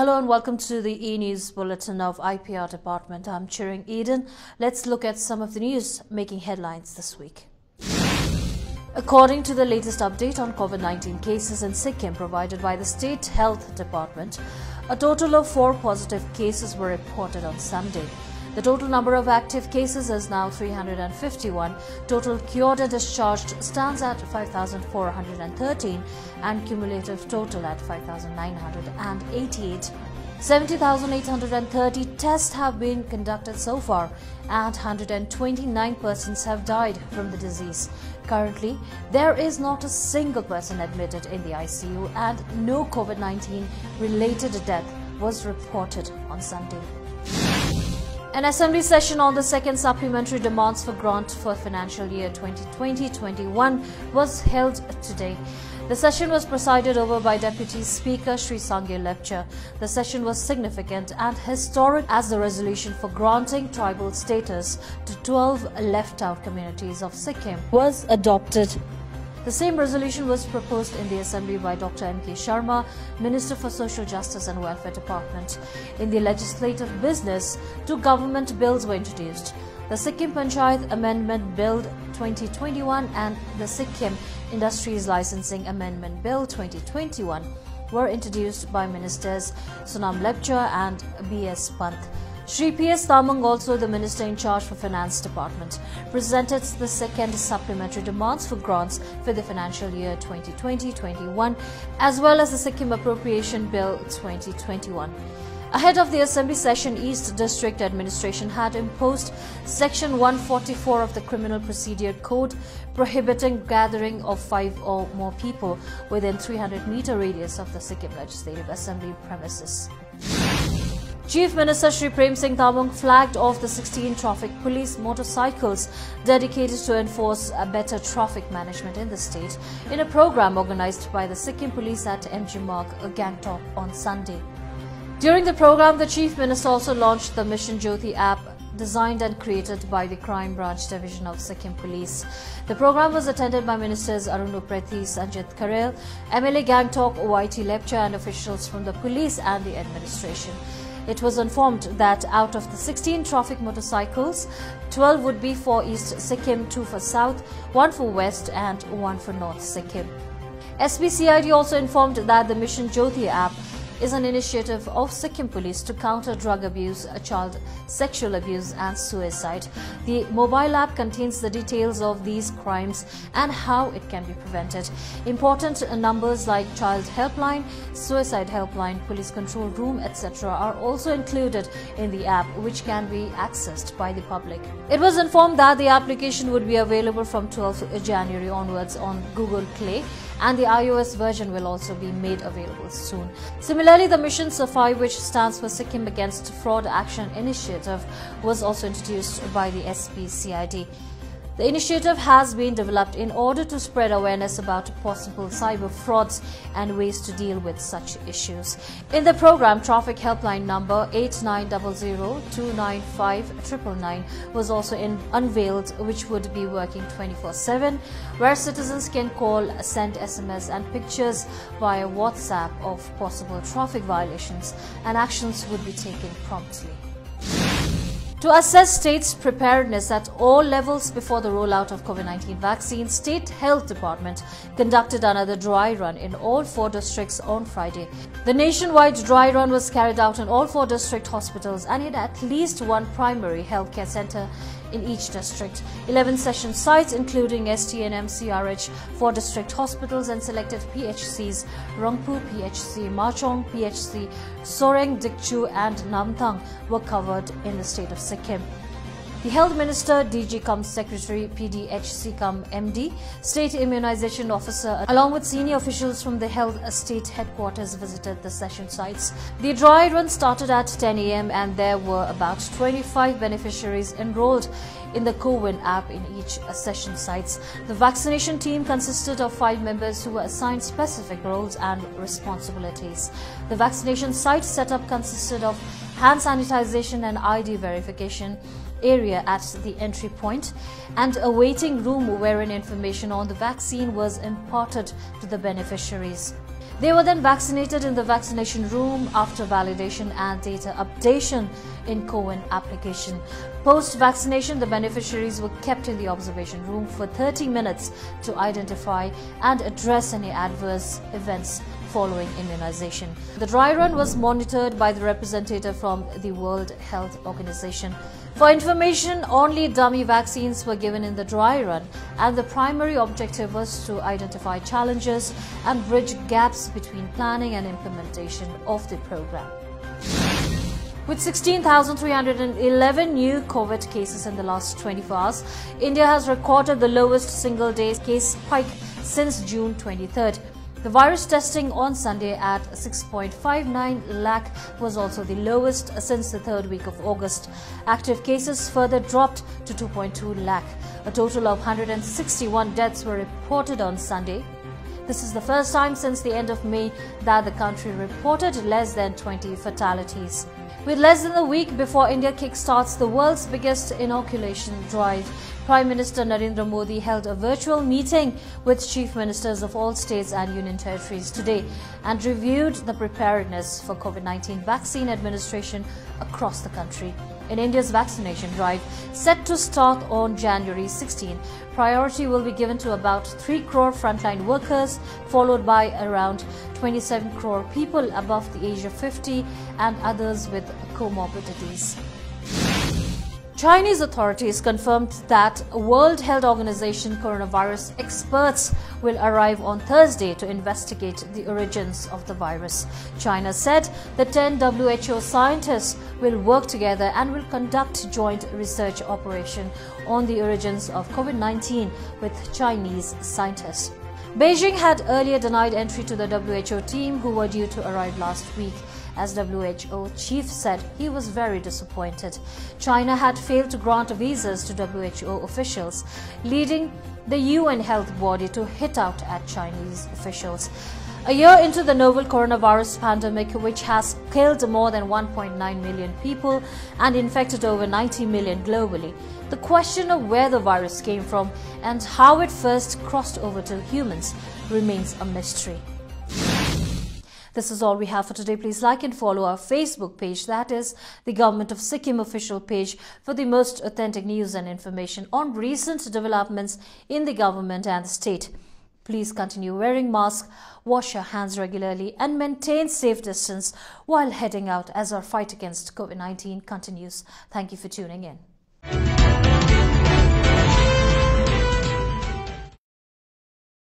Hello and welcome to the E-News Bulletin of IPR Department. I'm Chiring Eden. Let's look at some of the news making headlines this week. According to the latest update on COVID-19 cases in Sikkim provided by the State Health Department, a total of 4 positive cases were reported on Sunday. The total number of active cases is now 351. Total cured and discharged stands at 5,413 and cumulative total at 5,988. 70,830 tests have been conducted so far and 129 persons have died from the disease. Currently, there is not a single person admitted in the ICU and no COVID-19 related death was reported on Sunday. An assembly session on the second supplementary demands for grant for financial year 2020-21 was held today. The session was presided over by Deputy Speaker Sri Sangye Lepcha. The session was significant and historic as the resolution for granting tribal status to 12 left-out communities of Sikkim was adopted. The same resolution was proposed in the Assembly by Dr. M.K. Sharma, Minister for Social Justice and Welfare Department. In the legislative business, 2 government bills were introduced. The Sikkim Panchayat Amendment Bill 2021 and the Sikkim Industries Licensing Amendment Bill 2021 were introduced by Ministers Sonam Lepcha and B.S. Pant. Shri P.S. Tamang, also the Minister in charge for Finance Department, presented the second supplementary demands for grants for the financial year 2020-21 as well as the Sikkim Appropriation Bill 2021. Ahead of the Assembly session, East District Administration had imposed Section 144 of the Criminal Procedure Code prohibiting gathering of 5 or more people within 300-meter radius of the Sikkim Legislative Assembly premises. Chief Minister Shri Prem Singh Tamang flagged off the 16 traffic police motorcycles dedicated to enforce a better traffic management in the state in a program organized by the Sikkim Police at MG Marg, Gangtok on Sunday. During the program, the Chief Minister also launched the Mission Jyothi app designed and created by the Crime Branch Division of Sikkim Police. The program was attended by Ministers Arun Uprethi, Sanjit Karel, MLA Gangtok, YT Lepcha and officials from the police and the administration. It was informed that out of the 16 traffic motorcycles, 12 would be for East Sikkim, 2 for South, 1 for West and 1 for North Sikkim. SBCID also informed that the Mission Jyothi app is an initiative of Sikkim Police to counter drug abuse, child sexual abuse and suicide. The mobile app contains the details of these crimes and how it can be prevented. Important numbers like child helpline, suicide helpline, police control room, etc. are also included in the app, which can be accessed by the public. It was informed that the application would be available from 12th January onwards on Google Play, and the iOS version will also be made available soon. Similarly, the Mission Safai, which stands for Sikkim Against Fraud Action Initiative, was also introduced by the SBCID. The initiative has been developed in order to spread awareness about possible cyber frauds and ways to deal with such issues. In the program, traffic helpline number 8900-295-999 was also unveiled, which would be working 24/7, where citizens can call, send SMS and pictures via WhatsApp of possible traffic violations, and actions would be taken promptly. To assess states' preparedness at all levels before the rollout of COVID-19 vaccine, State Health Department conducted another dry run in all 4 districts on Friday. The nationwide dry run was carried out in all 4 district hospitals and in at least 1 primary healthcare center in each district. 11 session sites including STNM, CRH, 4 district hospitals and selected PHCs, Rangpo PHC, Machong PHC, Soreng, Dikchu and Namthang were covered in the state of Sikkim. The Health Minister, DG cum Secretary, PDHC cum MD, State Immunization Officer, along with senior officials from the Health State Headquarters visited the session sites. The dry run started at 10 a.m. and there were about 25 beneficiaries enrolled in the CoWIN app in each session sites. The vaccination team consisted of 5 members who were assigned specific roles and responsibilities. The vaccination site setup consisted of hand sanitization and ID verification area at the entry point and a waiting room wherein information on the vaccine was imparted to the beneficiaries. They were then vaccinated in the vaccination room after validation and data updation in CoWIN application. Post-vaccination, the beneficiaries were kept in the observation room for 30 minutes to identify and address any adverse events following immunization. The dry run was monitored by the representative from the World Health Organization. For information, only dummy vaccines were given in the dry run, and the primary objective was to identify challenges and bridge gaps between planning and implementation of the program. With 16,311 new COVID cases in the last 24 hours, India has recorded the lowest single-day case spike since June 23rd. The virus testing on Sunday at 6.59 lakh was also the lowest since the third week of August. Active cases further dropped to 2.2 lakh. A total of 161 deaths were reported on Sunday. This is the first time since the end of May that the country reported less than 20 fatalities. With less than a week before India kickstarts the world's biggest inoculation drive, Prime Minister Narendra Modi held a virtual meeting with chief ministers of all states and union territories today and reviewed the preparedness for COVID-19 vaccine administration across the country. In India's vaccination drive, set to start on January 16, priority will be given to about 3 crore frontline workers, followed by around 27 crore people above the age of 50 and others with comorbidities. Chinese authorities confirmed that World Health Organization coronavirus experts will arrive on Thursday to investigate the origins of the virus. China said the 10 WHO scientists will work together and will conduct joint research operation on the origins of COVID-19 with Chinese scientists. Beijing had earlier denied entry to the WHO team who were due to arrive last week. As WHO chief said, he was very disappointed. China had failed to grant visas to WHO officials, leading the UN health body to hit out at Chinese officials. A year into the novel coronavirus pandemic, which has killed more than 1.9 million people and infected over 90 million globally, the question of where the virus came from and how it first crossed over to humans remains a mystery. This is all we have for today. Please like and follow our Facebook page, that is the Government of Sikkim official page, for the most authentic news and information on recent developments in the government and the state. Please continue wearing masks, wash your hands regularly and maintain safe distance while heading out as our fight against COVID-19 continues. Thank you for tuning in.